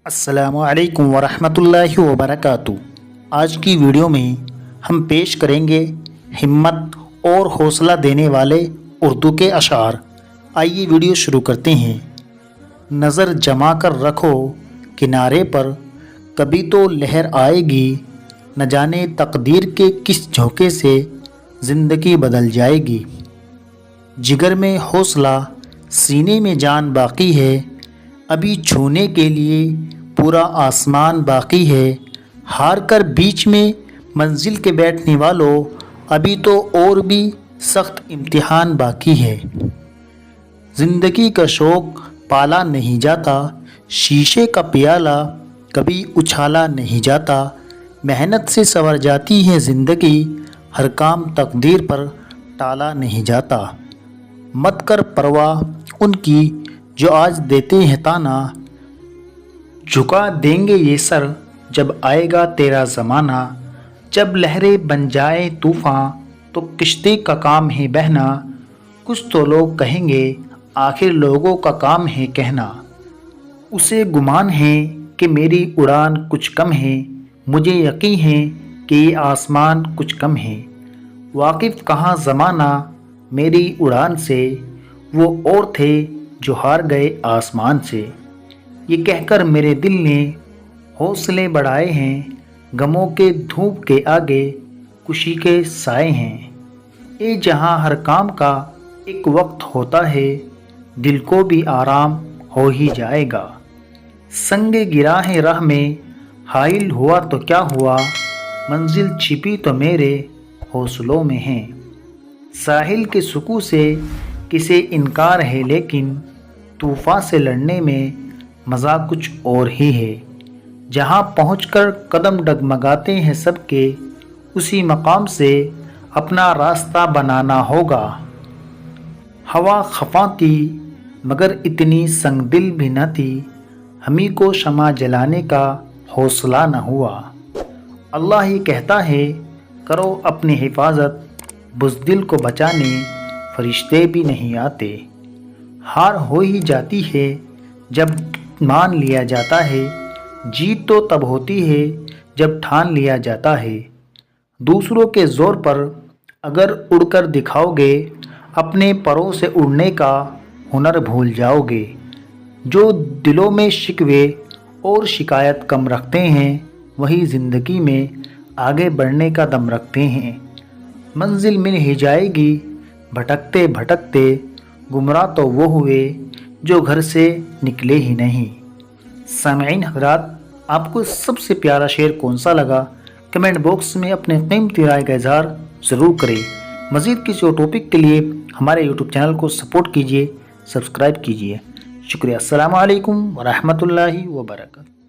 السلام علیکم ورحمۃ اللہ وبرکاتہ۔ آج کی ویڈیو میں ہم پیش کریں گے ہمت اور حوصلہ دینے والے اردو کے اشعار۔ آئیے ویڈیو شروع کرتے ہیں۔ نظر جما کر رکھو کنارے پر، کبھی تو لہر آئے گی، نہ جانے تقدیر کے کس جھونکے سے زندگی بدل جائے گی۔ جگر میں حوصلہ، سینے میں جان باقی ہے، ابھی چھونے کے لیے پورا آسمان باقی ہے۔ ہار کر بیچ میں منزل کے بیٹھنے والوں، ابھی تو اور بھی سخت امتحان باقی ہے۔ زندگی کا شوق پالا نہیں جاتا، شیشے کا پیالہ کبھی اچھالا نہیں جاتا۔ محنت سے سنور جاتی ہے زندگی، ہر کام تقدیر پر ٹالا نہیں جاتا۔ مت کر پرواہ ان کی جو آج دیتے ہیں تانا، جھکا دیں گے یہ سر جب آئے گا تیرا زمانہ۔ جب لہریں بن جائے طوفاں تو کشتی کا کام ہے بہنا۔ کچھ تو لوگ کہیں گے آخر لوگوں کا کام ہے کہنا۔ اسے گمان ہے کہ میری اڑان کچھ کم ہے، مجھے یقین ہے کہ یہ آسمان کچھ کم ہے۔ واقف کہاں زمانہ میری اڑان سے، وہ اور تھے جو ہار گئے آسمان سے۔ یہ کہہ کر میرے دل نے حوصلے بڑھائے ہیں، غموں کے دھوپ کے آگے خوشی کے سائے ہیں۔ اے جہاں ہر کام کا ایک وقت ہوتا ہے، دل کو بھی آرام ہو ہی جائے گا۔ سنگ گرا ہے راہ میں، حائل ہوا تو کیا ہوا، منزل چھپی تو میرے حوصلوں میں ہے۔ ساحل کے سکون سے کسے انکار ہے، لیکن طوفان سے لڑنے میں مزہ کچھ اور ہی ہے۔ جہاں پہنچ کر قدم ڈگمگاتے ہیں سب کے، اسی مقام سے اپنا راستہ بنانا ہوگا۔ ہوا خفاں تھی مگر اتنی سنگ دل بھی نہ تھی، ہمیں کو شمع جلانے کا حوصلہ نہ ہوا۔ اللہ ہی کہتا ہے کرو اپنی حفاظت، بزدل کو بچانے فرشتے بھی نہیں آتے۔ ہار ہو ہی جاتی ہے جب مان لیا جاتا ہے، جیت تو تب ہوتی ہے جب ٹھان لیا جاتا ہے۔ دوسروں کے زور پر اگر اڑ کر دکھاؤ گے، اپنے پروں سے اڑنے کا ہنر بھول جاؤ گے۔ جو دلوں میں شکوے اور شکایت کم رکھتے ہیں، وہی زندگی میں آگے بڑھنے کا دم رکھتے ہیں۔ منزل مل ہی جائے گی، بھٹکتے بھٹکتے گمراہ تو وہ ہوئے جو گھر سے نکلے ہی نہیں۔ سامعین حضرات، آپ کو سب سے پیارا شعر کون سا لگا؟ کمنٹ باکس میں اپنے قیمتی رائے کا اظہار ضرور کریں۔ مزید کسی اور ٹاپک کے لیے ہمارے یوٹیوب چینل کو سپورٹ کیجیے، سبسکرائب کیجیے۔ شکریہ۔ السلام علیکم ورحمۃ اللہ وبرکاتہ۔